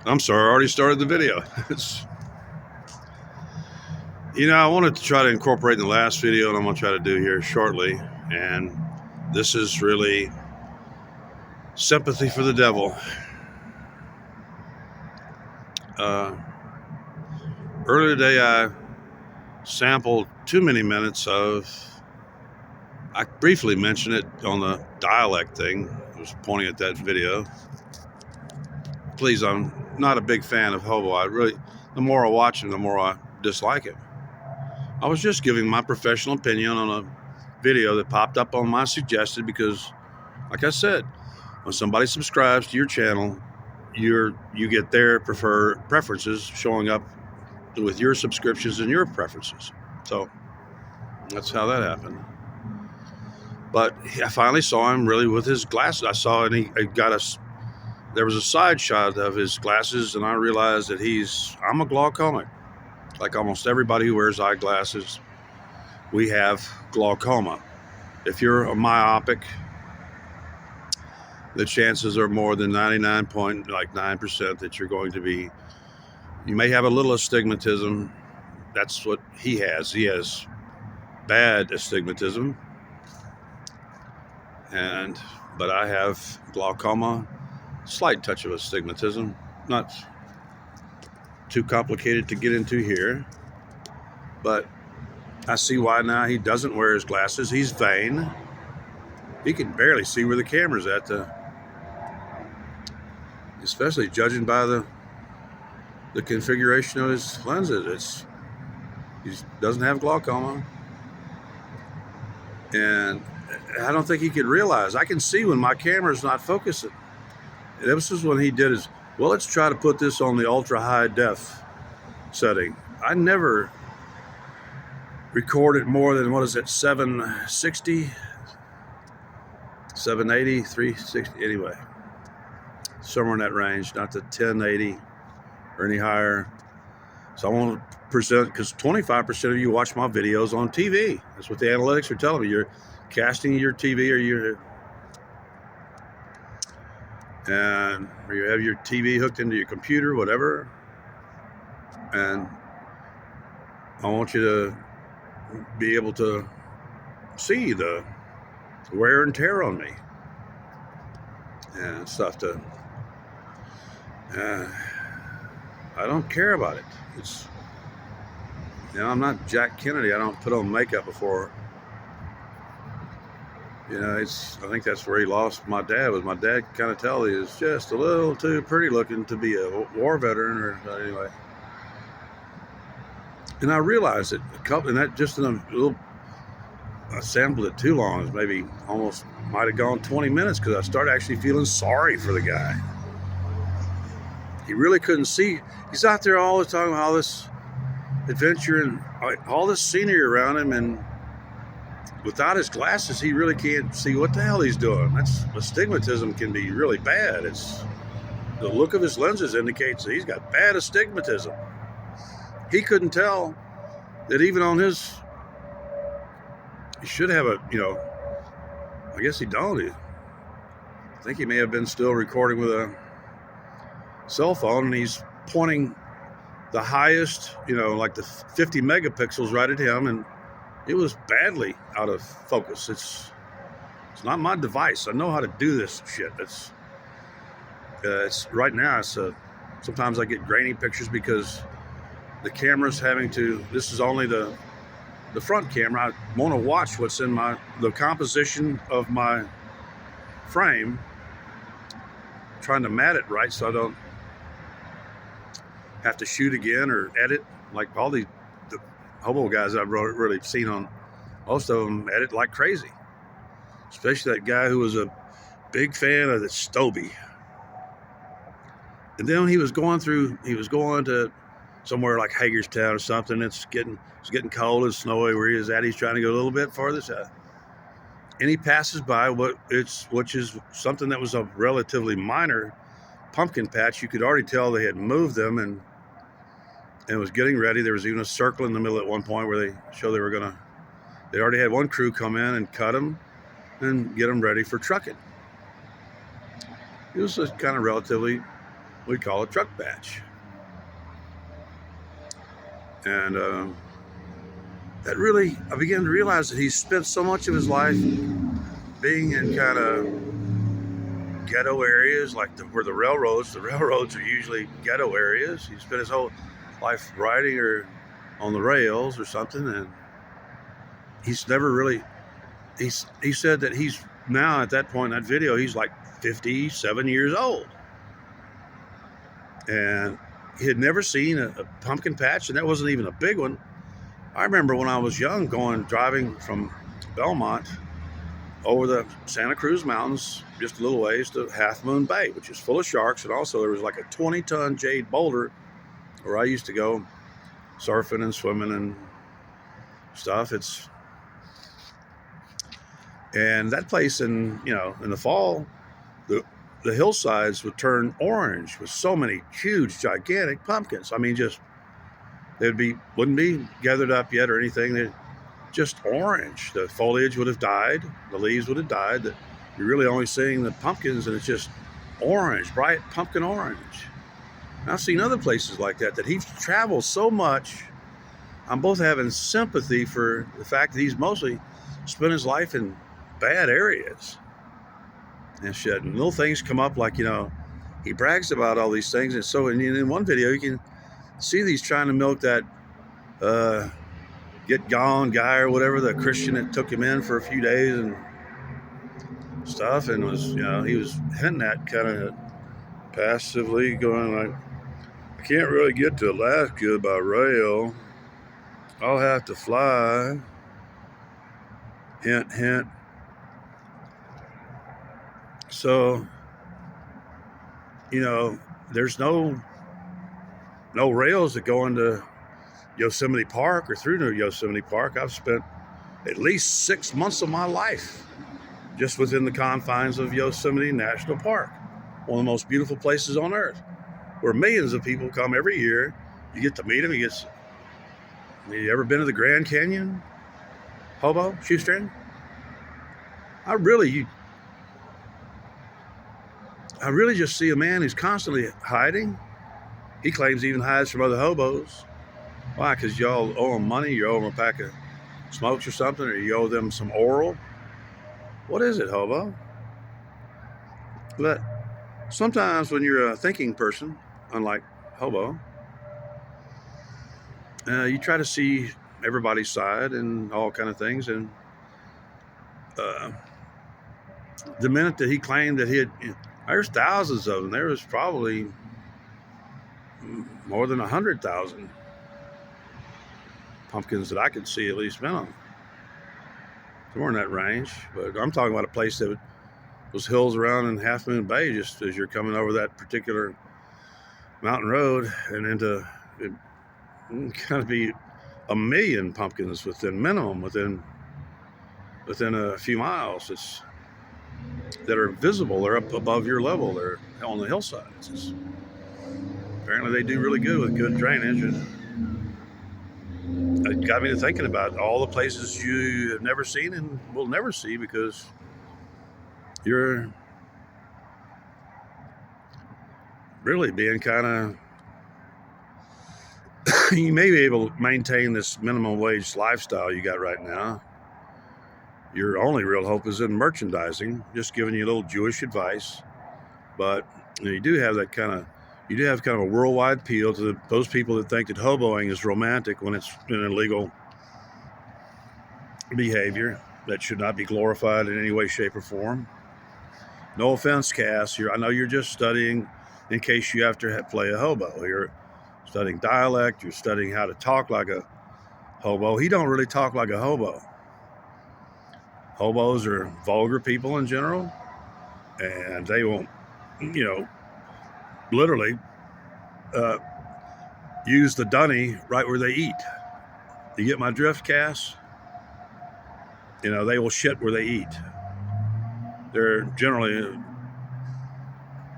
I'm sorry, I already started the video. I wanted to try to incorporate in the last video, and I'm going to try to do here shortly. And this is really sympathy for the devil. Earlier today, I sampled too many minutes of, I briefly mentioned it on the dialect thing. I was pointing at that video. Please, I'm not a big fan of hobo. The more I watch him, the more I dislike him. I was just giving my professional opinion on a video that popped up on my suggested because, like I said, when somebody subscribes to your channel, you get their preferences showing up with your subscriptions and your preferences. So that's how that happened. But I finally saw him really with his glasses. I saw, and he got there was a side shot of his glasses, and I realized that I'm a glaucomic. Like almost everybody who wears eyeglasses, we have glaucoma. If you're a myopic, the chances are more than 99.9% that you're going to be. You may have a little astigmatism. That's what he has. He has bad astigmatism, but I have glaucoma, slight touch of astigmatism, not too complicated to get into here. But I see why now he doesn't wear his glasses. He's vain. He can barely see where the camera's at, especially judging by the configuration of his lenses. He doesn't have glaucoma. And I don't think he could realize. I can see when my camera's not focusing. This is when he did his, well, let's try to put this on the ultra high def setting. I never recorded more than, 760, 780, 360, anyway. Somewhere in that range, not the 1080 or any higher. So I want to present, because 25% of you watch my videos on TV. That's what the analytics are telling me. You're casting your TV or you have your TV hooked into your computer, whatever. And I want you to be able to see the wear and tear on me and stuff. I don't care about it. I'm not Jack Kennedy. I don't put on makeup before. I think that's where he lost my dad. Was my dad kind of tell he was just a little too pretty looking to be a war veteran, or anyway. And I realized it I sampled it too long. It was maybe almost might have gone 20 minutes because I started actually feeling sorry for the guy. He really couldn't see. He's out there all the time, all this adventure and all this scenery around him, and without his glasses, he really can't see what the hell he's doing. Astigmatism can be really bad. The look of his lenses indicates that he's got bad astigmatism. He couldn't tell that even on his, he should have I guess he don't. I think he may have been still recording with a cell phone, and he's pointing the highest, like the 50 megapixels right at him, and it was badly out of focus. It's not my device. I know how to do this shit. It's right now. Sometimes I get grainy pictures because the camera's this is only the front camera. I want to watch what's in the composition of my frame, trying to mat it right so I don't have to shoot again or edit, like all the hobo guys I've really seen on. Most of them edit like crazy, especially that guy who was a big fan of the Stoby. And then he was going to somewhere like Hagerstown or something. It's getting cold and snowy where he is at. He's trying to go a little bit farther south, and he passes by which is something that was a relatively minor pumpkin patch. You could already tell they had moved them and was getting ready. There was even a circle in the middle at one point where they showed they were going to They already had one crew come in and cut them and get them ready for trucking. It was a kind of relatively, we'd call it truck batch. And that really, I began to realize that he spent so much of his life being in kind of ghetto areas, like where the railroads are usually ghetto areas. He spent his whole life riding or on the rails or something, and he's never really, he said that he's now at that point in that video, he's like 57 years old. And he had never seen a pumpkin patch, and that wasn't even a big one. I remember when I was young driving from Belmont over the Santa Cruz Mountains, just a little ways to Half Moon Bay, which is full of sharks. And also there was like a 20-ton jade boulder where I used to go surfing and swimming and stuff. And that place in the fall, the hillsides would turn orange with so many huge, gigantic pumpkins. I mean, wouldn't be gathered up yet or anything. They're just orange. The foliage would have died. The leaves would have died. You're really only seeing the pumpkins, and it's just orange, bright pumpkin orange. And I've seen other places like that he travels so much. I'm both having sympathy for the fact that he's mostly spent his life in bad areas and shit. And little things come up like, he brags about all these things. And so in one video, you can see these trying to milk that get gone guy or whatever, the Christian that took him in for a few days and stuff, and he was hinting at kind of passively going like, I can't really get to Alaska by rail. I'll have to fly. Hint, hint. So, there's no rails that go into Yosemite Park or through Yosemite Park. I've spent at least 6 months of my life just within the confines of Yosemite National Park, one of the most beautiful places on earth, where millions of people come every year. You get to meet them. You ever been to the Grand Canyon? Hobo? Shoestring? I really just see a man who's constantly hiding. He claims he even hides from other hobos. Why? Because y'all owe him money? You owe him a pack of smokes or something? Or you owe them some oral? What is it, hobo? But sometimes when you're a thinking person, unlike hobo, you try to see everybody's side and all kind of things. And the minute that he claimed that there's thousands of them. There was probably more than 100,000 pumpkins that I could see, at least minimum. Somewhere in that range. But I'm talking about a place that was hills around in Half Moon Bay, just as you're coming over that particular mountain road, and into it kind of be a million pumpkins within a few miles. That are visible. They're up above your level. They're on the hillsides. Apparently they do really good with good drainage. And it got me to thinking about all the places you have never seen and will never see, because you're really being kind of you may be able to maintain this minimum wage lifestyle you got right now. Your only real hope is in merchandising, just giving you a little Jewish advice. But you do have kind of a worldwide appeal to those people that think that hoboing is romantic when it's an illegal behavior that should not be glorified in any way, shape, or form. No offense, Cass. I know you're just studying in case you have to play a hobo. You're studying dialect. You're studying how to talk like a hobo. He don't really talk like a hobo. Hobos are vulgar people in general, and they won't, literally use the dunny right where they eat. You get my drift, Cass? They will shit where they eat. They're generally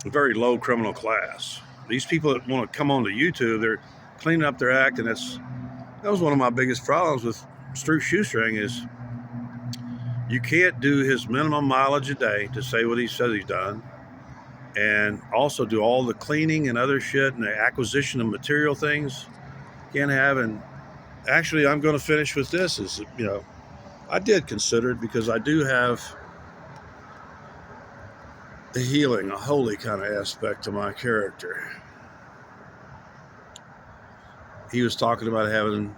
a very low criminal class. These people that want to come onto YouTube, they're cleaning up their act, and that was one of my biggest problems with Stu Shoestring is You can't do his minimum mileage a day to say what he says he's done, and also do all the cleaning and other shit and the acquisition of material things. Can't have. And actually, I'm going to finish with this. I did consider it because I do have a healing, a holy kind of aspect to my character. He was talking about having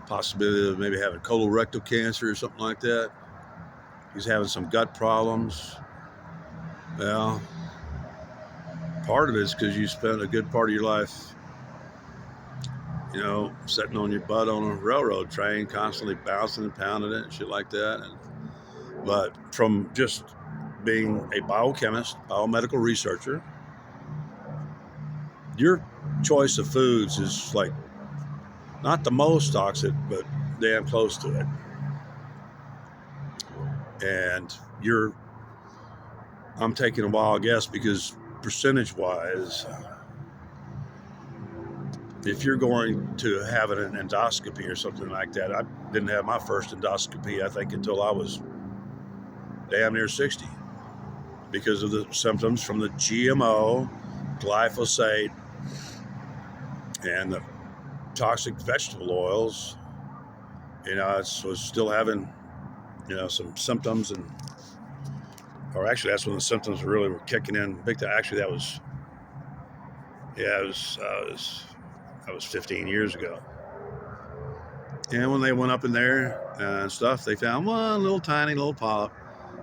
possibility of maybe having colorectal cancer or something like that. He's having some gut problems. Well, part of it is because you spent a good part of your life, sitting on your butt on a railroad train, constantly bouncing and pounding it and shit like that. But from just being a biochemist, biomedical researcher, your choice of foods is like not the most toxic, but damn close to it. And I'm taking a wild guess because percentage wise, if you're going to have an endoscopy or something like that, I didn't have my first endoscopy, I think, until I was damn near 60 because of the symptoms from the GMO, glyphosate, and the toxic vegetable oils. I was still having, some symptoms, or actually that's when the symptoms really were kicking in big time. Actually, that was 15 years ago. And when they went up in there and stuff, they found one little tiny little polyp.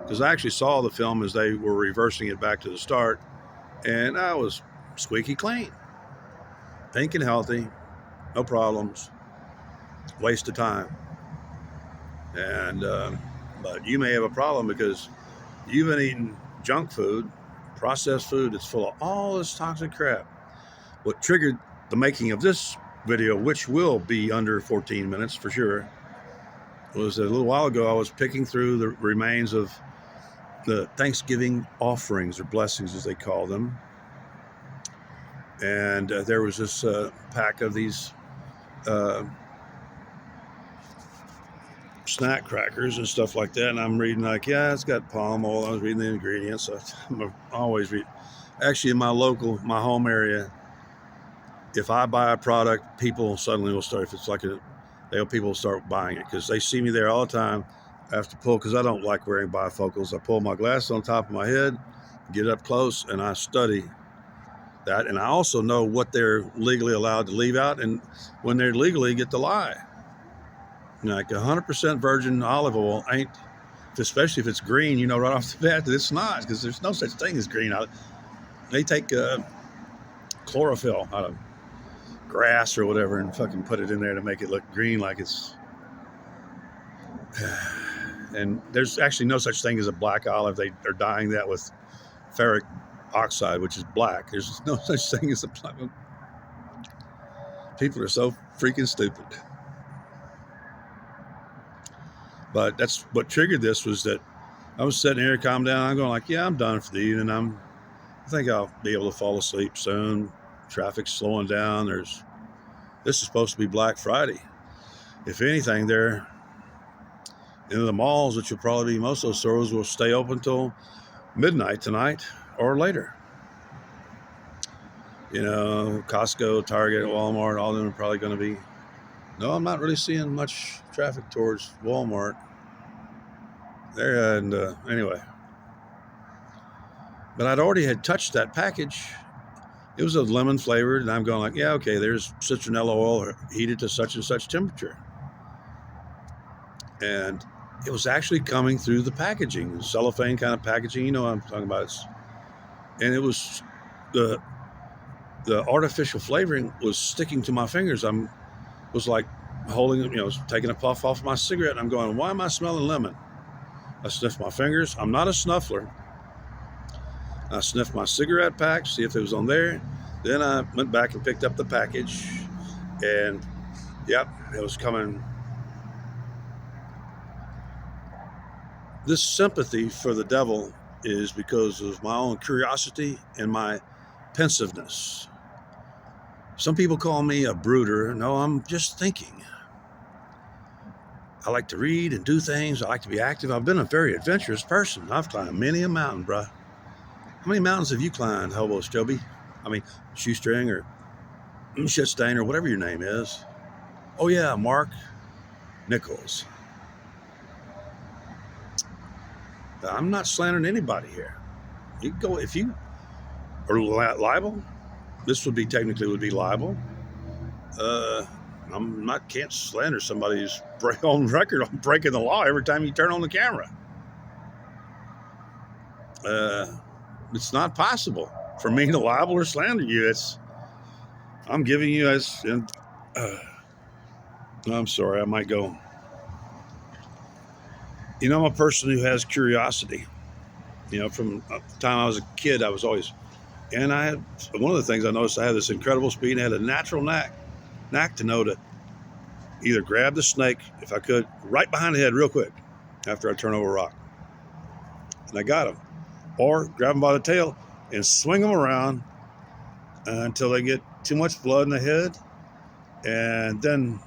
Because I actually saw the film as they were reversing it back to the start, and I was squeaky clean, pink and healthy, no problems, waste of time. And but you may have a problem because you've been eating junk food, processed food that's full of all this toxic crap. What triggered the making of this video, which will be under 14 minutes for sure, was a little while ago I was picking through the remains of the Thanksgiving offerings, or blessings as they call them. And there was this pack of these snack crackers and stuff like that. And I'm reading like, yeah, it's got palm oil. I was reading the ingredients. So I'm always read. Actually, in my home area, if I buy a product, people suddenly will start, if it's like people start buying it because they see me there all the time. I have to pull, because I don't like wearing bifocals. I pull my glasses on top of my head, get up close, and I study that. And I also know what they're legally allowed to leave out and when they're legally get to lie. Like 100% virgin olive oil ain't, especially if it's green, right off the bat that it's not, because there's no such thing as green olive. They take chlorophyll out of grass or whatever and fucking put it in there to make it look green like it's... And there's actually no such thing as a black olive. They're dyeing that with ferric oxide, which is black. There's no such thing as a black. People are so freaking stupid. But that's what triggered this, was that I was sitting here, calm down. I'm going like, yeah, I'm done for the evening. I think I'll be able to fall asleep soon. Traffic's slowing down. This is supposed to be Black Friday. If anything, the malls, which will probably be most of those stores, will stay open till midnight tonight or later. Costco, Target, Walmart, all of them are probably going to be... No, I'm not really seeing much traffic towards Walmart. There, and anyway. But I'd already had touched that package. It was a lemon flavored, and I'm going like, yeah, okay, there's citronella oil heated to such and such temperature. And it was actually coming through the packaging, cellophane kind of packaging, you know what I'm talking about. And it was the artificial flavoring was sticking to my fingers. Was like holding, taking a puff off my cigarette, and I'm going, why am I smelling lemon? I sniffed my fingers. I'm not a snuffler. I sniffed my cigarette pack, see if it was on there. Then I went back and picked up the package, and yep, it was coming. This sympathy for the devil is because of my own curiosity and my pensiveness. Some people call me a brooder. No, I'm just thinking. I like to read and do things. I like to be active. I've been a very adventurous person. I've climbed many a mountain, bruh. How many mountains have you climbed, Hobo Stoby? I mean, Shoestring or Shitstain or whatever your name is. Oh yeah, Mark Nichols. I'm not slandering anybody here. You go if you are liable. This would be libel. Uh, I'm not can't slander somebody who's on record on breaking the law every time you turn on the camera. It's not possible for me to libel or slander you. I'm giving you as. I'm sorry, I might go. I'm a person who has curiosity. From the time I was a kid, I was always, and I had one of the things I noticed. I had this incredible speed, and I had a natural knack to know to either grab the snake if I could right behind the head real quick after I turn over a rock, and I got him, or grab him by the tail and swing them around until they get too much blood in the head, and then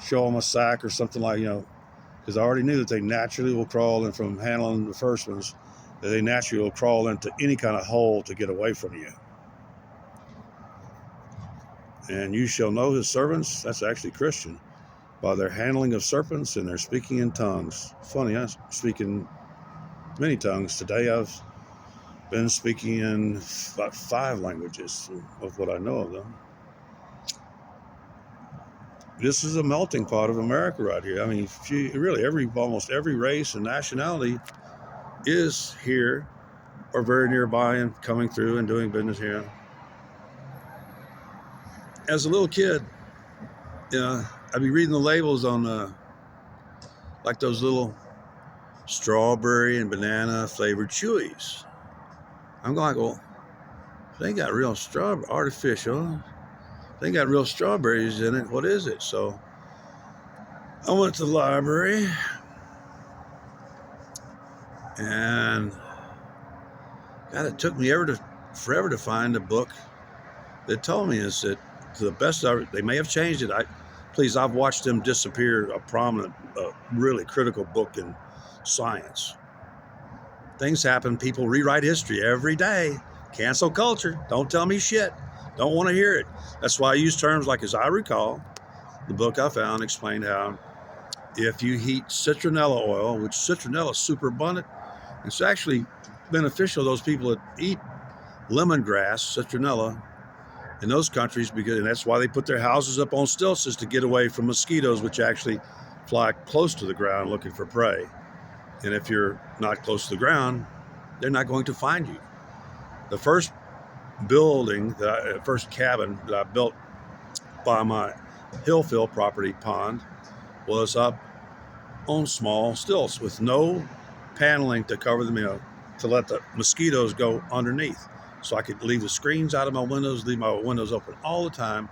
show them a sack or something like because I already knew that they naturally will crawl in from handling the first ones. That they naturally will crawl into any kind of hole to get away from you. And you shall know his servants, that's actually Christian, by their handling of serpents and their speaking in tongues. Funny, I speak in many tongues. Today I've been speaking in about 5 languages of what I know of them. This is a melting pot of America right here. I mean, really almost every race and nationality is here or very nearby and coming through and doing business here. As a little kid, I'd be reading the labels on like those little strawberry and banana flavored chewies. I'm going, well, they got real artificial. They got real strawberries in it. What is it? So I went to the library and God, it took me forever to find a book that told me is that to the best they may have changed it. I've watched them disappear a prominent, really critical book in science. Things happen. People rewrite history every day. Cancel culture. Don't tell me shit. Don't want to hear it. That's why I use terms like, as I recall, the book I found explained how if you heat citronella oil, which citronella is super abundant, it's actually beneficial to those people that eat lemongrass, citronella, in those countries, and that's why they put their houses up on stilts, is to get away from mosquitoes, which actually fly close to the ground looking for prey. And if you're not close to the ground, they're not going to find you. The first first cabin that I built by my Hillfield property pond was up on small stilts with no paneling to cover them, to let the mosquitoes go underneath. So I could leave the screens out of my windows, leave my windows open all the time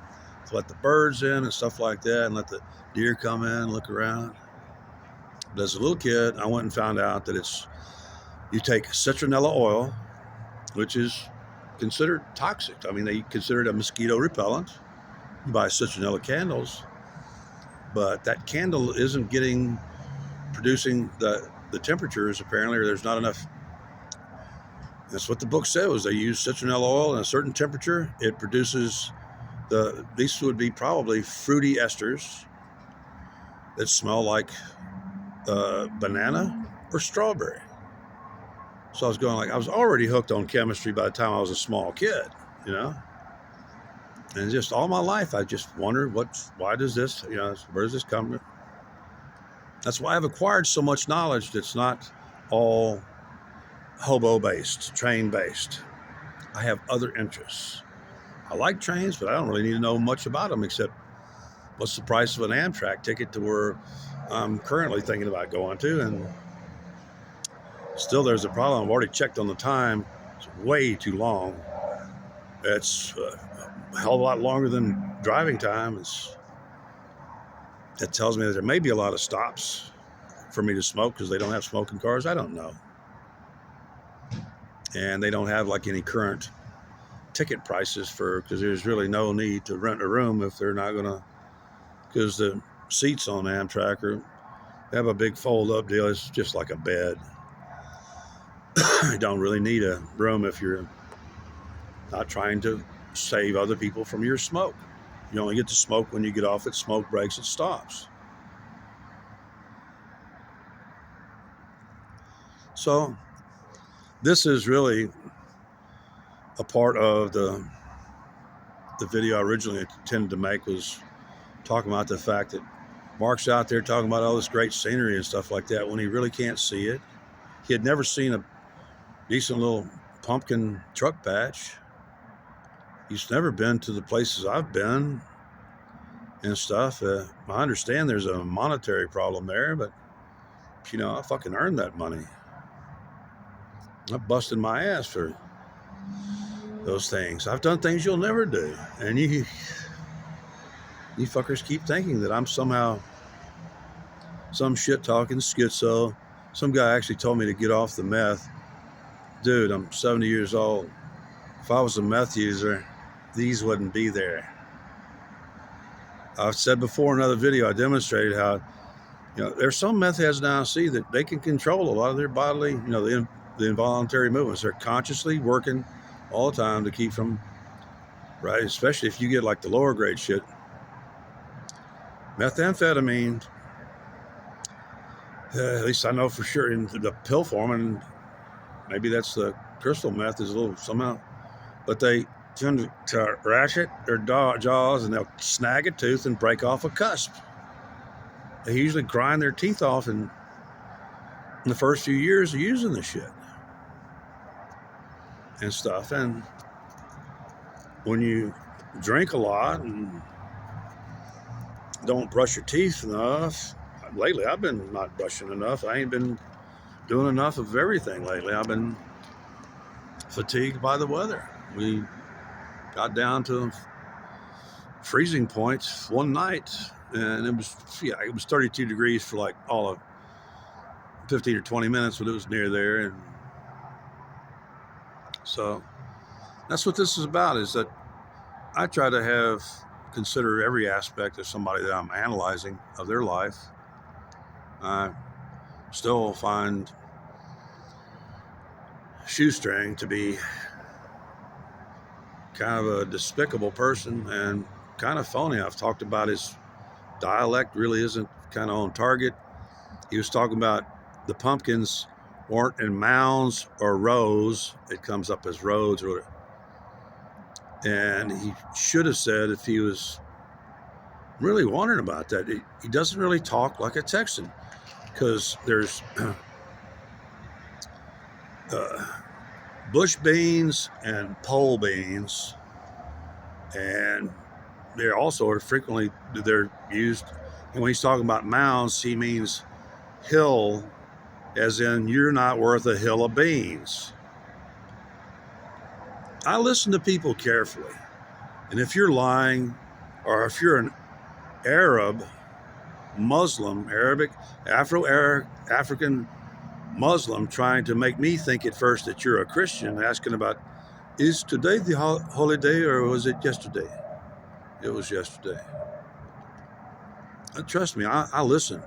to let the birds in and stuff like that, and let the deer come in, look around. But as a little kid, I went and found out that you take citronella oil, which is considered toxic. I mean, they consider it a mosquito repellent. You buy citronella candles, but that candle isn't producing the temperatures apparently, or there's not enough. That's what the book said, was they use citronella oil in a certain temperature. It produces these would be probably fruity esters that smell like banana or strawberry. So I was already hooked on chemistry by the time I was a small kid, and just all my life, I just wondered why does this, where does this come from? That's why I've acquired so much knowledge that's not all hobo-based, train-based. I have other interests. I like trains, but I don't really need to know much about them except what's the price of an Amtrak ticket to where I'm currently thinking about going to. And still there's a problem. I've already checked on the time. It's way too long. It's a hell of a lot longer than driving time. That tells me that there may be a lot of stops for me to smoke because they don't have smoking cars. I don't know. And they don't have like any current ticket prices because there's really no need to rent a room if they're not going to, because the seats on Amtrak are They have a big fold-up deal. It's just like a bed. You don't really need a room if you're not trying to save other people from your smoke. You only get to smoke when you get off at smoke breaks, it stops. So this is really a part of the video I originally intended to make, was talking about the fact that Mark's out there talking about all this great scenery and stuff like that when he really can't see it. He had never seen a decent little pumpkin truck patch. He's never been to the places I've been and stuff. I understand there's a monetary problem there, but you know, I fucking earned that money. I busted my ass for those things. I've done things you'll never do, and you fuckers keep thinking that I'm somehow some shit talking schizo. Some guy actually told me to get off the meth. Dude, I'm 70 years old. If I was a meth user, these wouldn't be there. I've said before in another video, I demonstrated how, you know, there's some meth heads now I see that they can control a lot of their bodily, you know, the involuntary movements. They're consciously working all the time to keep from, right? Especially if you get like the lower grade shit. Methamphetamine, at least I know for sure in the pill form, and maybe that's the crystal meth is a little somehow, but they tend to ratchet their jaws and they'll snag a tooth and break off a cusp. They usually grind their teeth off in the first few years of using the shit and stuff. And when you drink a lot and don't brush your teeth enough, lately I've been not brushing enough. I ain't been doing enough of everything lately. I've been fatigued by the weather. We got down to freezing points one night, and it was 32 degrees for like all of 15 or 20 minutes, but it was near there. And so that's what this is about, is that I try to consider every aspect of somebody that I'm analyzing of their life. I still find Shoestring to be kind of a despicable person and kind of phony. I've talked about his dialect really isn't kind of on target. He was talking about the pumpkins weren't in mounds or rows. It comes up as roads, or, and he should have said, if he was really wondering about that, he doesn't really talk like a Texan, because there's bush beans and pole beans, and they're also frequently they're used. And when he's talking about mounds, he means hill, as in you're not worth a hill of beans. I listen to people carefully, and if you're lying, or if you're an Arab, Muslim, Arabic, African Muslim trying to make me think at first that you're a Christian, asking about, is today the holiday or was it yesterday? It was yesterday. Trust me, I listen.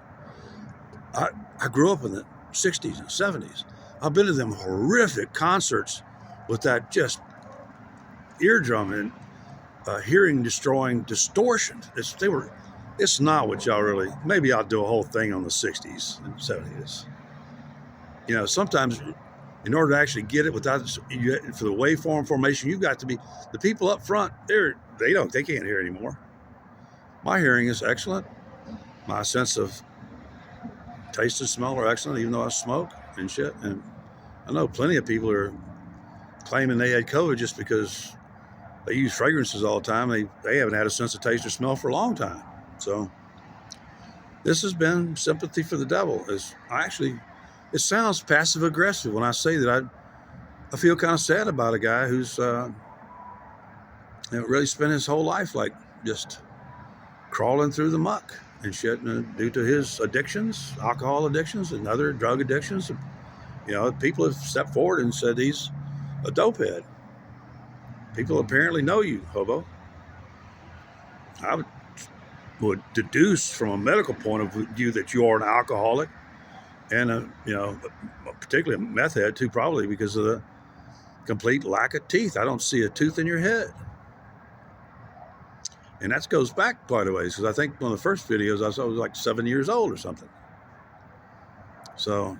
I grew up in the 60s and 70s. I've been to them horrific concerts with that just eardrum and hearing destroying distortion. It's not what y'all really, maybe I'll do a whole thing on the 60s and 70s. You know, sometimes in order to actually get it for the waveform formation, you've got to be, the people up front, they can't hear anymore. My hearing is excellent. My sense of taste and smell are excellent, even though I smoke and shit. And I know plenty of people are claiming they had COVID just because they use fragrances all the time. They haven't had a sense of taste or smell for a long time. So this has been sympathy for the devil. It sounds passive aggressive when I say that. I feel kind of sad about a guy who's really spent his whole life like just crawling through the muck and shit, due to his addictions, alcohol addictions and other drug addictions. You know, people have stepped forward and said he's a dopehead. People apparently know you, hobo. would deduce from a medical point of view that you are an alcoholic and particularly a meth head too, probably because of the complete lack of teeth. I don't see a tooth in your head. And that goes back quite a ways, because I think one of the first videos I saw was like 7 years old or something. So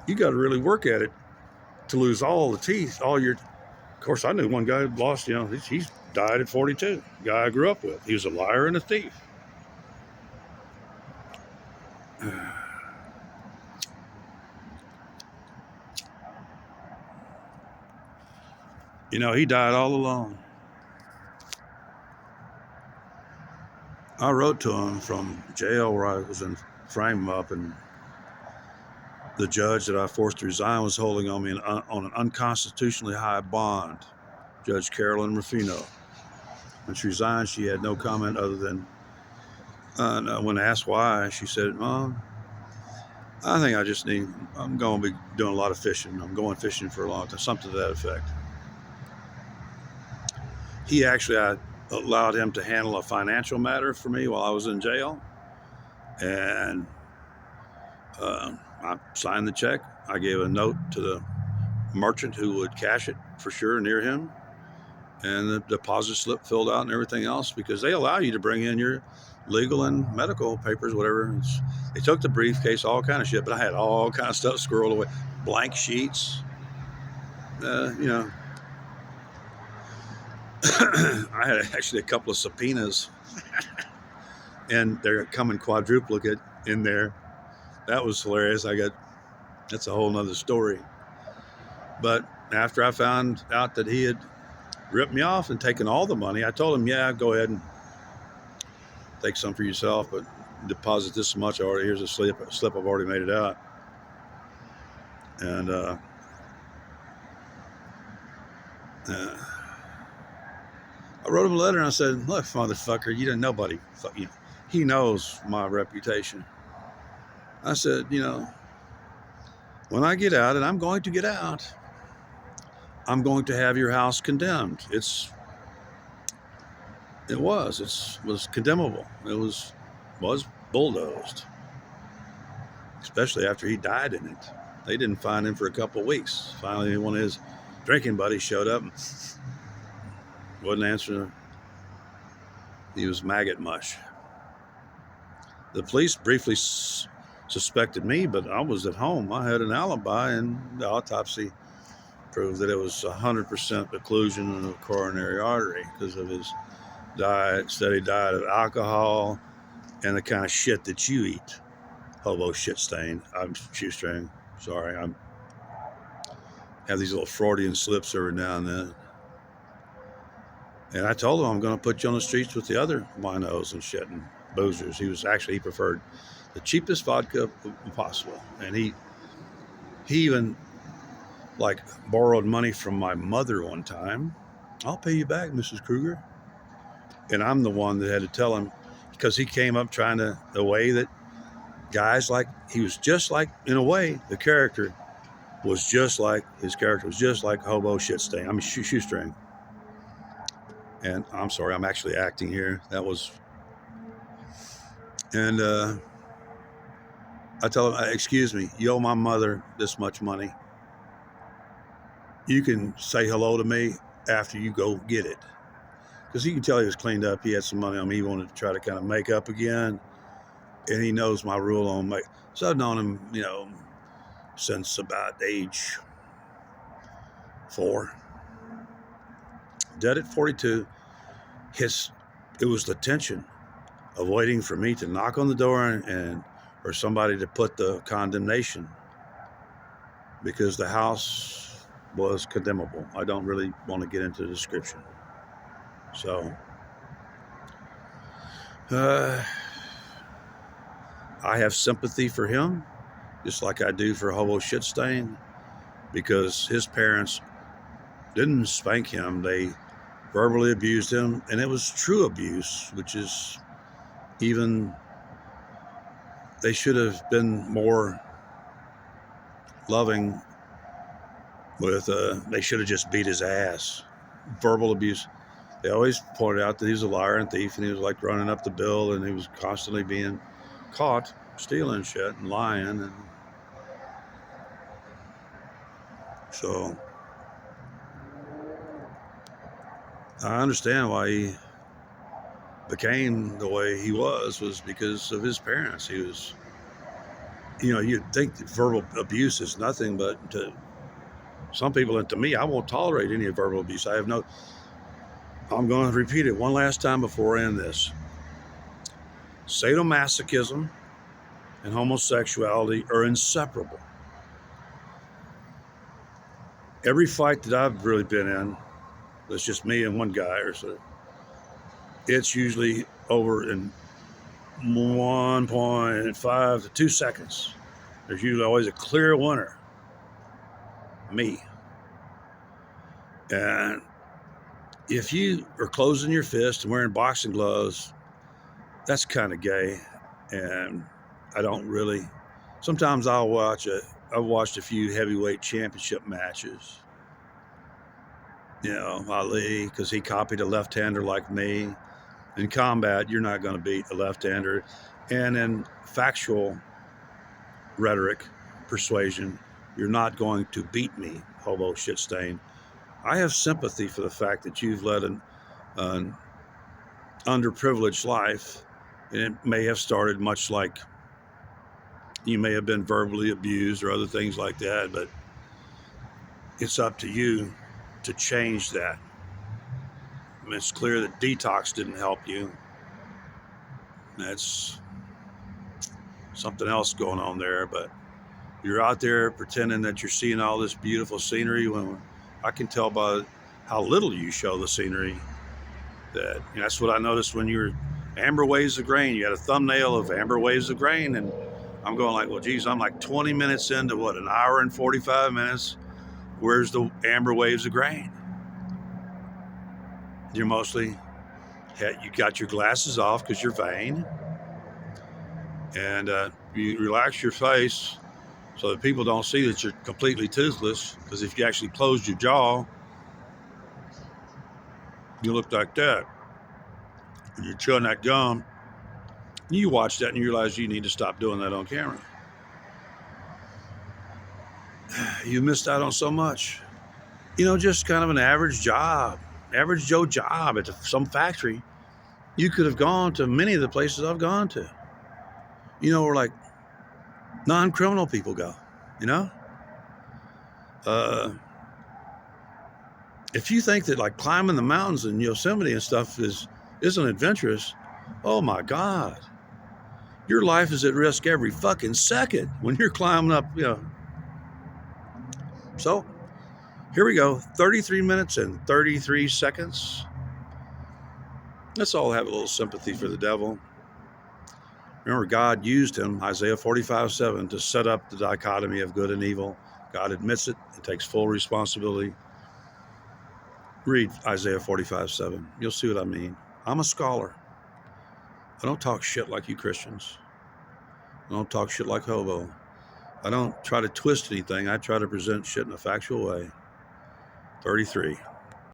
you got to really work at it to lose all the teeth, all your. Of course, I knew one guy who lost, he's died at 42. Guy I grew up with. He was a liar and a thief. He died all alone. I wrote to him from jail where I was in, frame him up, and the judge that I forced to resign was holding on me on an unconstitutionally high bond, Judge Carolyn Ruffino. When she resigned, she had no comment other than, when asked why, she said, I think I'm going to be doing a lot of fishing. I'm going fishing for a long time, something to that effect. I allowed him to handle a financial matter for me while I was in jail. And I signed the check. I gave a note to the merchant who would cash it for sure near him. And the deposit slip filled out and everything else, because they allow you to bring in your legal and medical papers, whatever. They took the briefcase, all kind of shit, but I had all kind of stuff squirreled away, blank sheets. I had actually a couple of subpoenas, and they're coming quadruplicate in there. That was hilarious. That's a whole nother story. But after I found out that he had ripped me off and taken all the money, I told him, yeah, go ahead and take some for yourself, but deposit this much already. Here's a slip. I've already made it out. And I wrote him a letter and I said, look, motherfucker, you didn't nobody. He knows my reputation. I said, when I get out, and I'm going to get out, I'm going to have your house condemned. It was condemnable. It was bulldozed, especially after he died in it. They didn't find him for a couple of weeks. Finally, one of his drinking buddies showed up and wasn't answering. He was maggot mush. The police briefly suspected me, but I was at home. I had an alibi, and the autopsy proved that it was 100% occlusion of the coronary artery because of his steady diet of alcohol and the kind of shit that you eat. Hobo shit stain. I'm shoestring. Sorry, I have these little Freudian slips every now and then. And I told him I'm going to put you on the streets with the other winos and shit and boozers. He preferred the cheapest vodka possible. And he even borrowed money from my mother one time. I'll pay you back, Mrs. Kruger. And I'm the one that had to tell him, because he came up trying to, the way that guys he was just like, in a way, the character was just like, his character was just like hobo shit stain. I'm a shoestring. And I'm sorry, I'm actually acting here. And I tell him, excuse me, you owe my mother this much money. You can say hello to me after you go get it. Because you can tell he was cleaned up. He had some money on me. He wanted to try to kind of make up again. And he knows my rule on make. So I've known him, since about age 4. Dead at 42. It was the tension of waiting for me to knock on the door or somebody to put the condemnation, because the house was condemnable. I don't really want to get into the description. So I have sympathy for him, just like I do for Hobo Shitstain, because his parents didn't spank him. They verbally abused him, and it was true abuse, which is they should have been more loving with, they should have just beat his ass. Verbal abuse. They always pointed out that he was a liar and thief, and he was like running up the bill, and he was constantly being caught stealing shit and lying. And so I understand why he became the way he was because of his parents. He was, you'd think that verbal abuse is nothing, but to some people, and to me, I won't tolerate any verbal abuse. I'm going to repeat it one last time before I end this. Sadomasochism and homosexuality are inseparable. Every fight that I've really been in, it's just me and one guy or so, it's usually over in 1.5 to 2 seconds. There's usually always a clear winner. Me. And if you are closing your fist and wearing boxing gloves, that's kind of gay. And I don't really. Sometimes I've watched a few heavyweight championship matches. Ali, because he copied a left-hander like me. In combat, you're not going to beat a left-hander. And in factual rhetoric, persuasion, you're not going to beat me, hobo shit stain. I have sympathy for the fact that you've led an underprivileged life, and it may have started much like you may have been verbally abused or other things like that, but it's up to you to change that. I mean, it's clear that detox didn't help you. That's something else going on there, but you're out there pretending that you're seeing all this beautiful scenery when I can tell by how little you show the scenery that that's what I noticed when you were Amber Waves of Grain. You had a thumbnail of Amber Waves of Grain, and I'm going like, well, geez, I'm like 20 minutes into what, an hour and 45 minutes. Where's the Amber Waves of Grain? You're mostly, you got your glasses off because you're vain, and you relax your face so that people don't see that you're completely toothless, because if you actually closed your jaw, you look like that. And you're chewing that gum. You watch that and you realize you need to stop doing that on camera. You missed out on so much. Just kind of an average job, average Joe job at some factory. You could have gone to many of the places I've gone to. Where like non-criminal people go, if you think that like climbing the mountains in Yosemite and stuff isn't adventurous, oh my God, your life is at risk every fucking second when you're climbing up, So here we go, 33 minutes and 33 seconds. Let's all have a little sympathy for the devil. Remember, God used him, Isaiah 45:7, to set up the dichotomy of good and evil. God admits it and takes full responsibility. Read Isaiah 45:7. You'll see what I mean. I'm a scholar. I don't talk shit like you Christians. I don't talk shit like hobo. I don't try to twist anything. I try to present shit in a factual way. 33.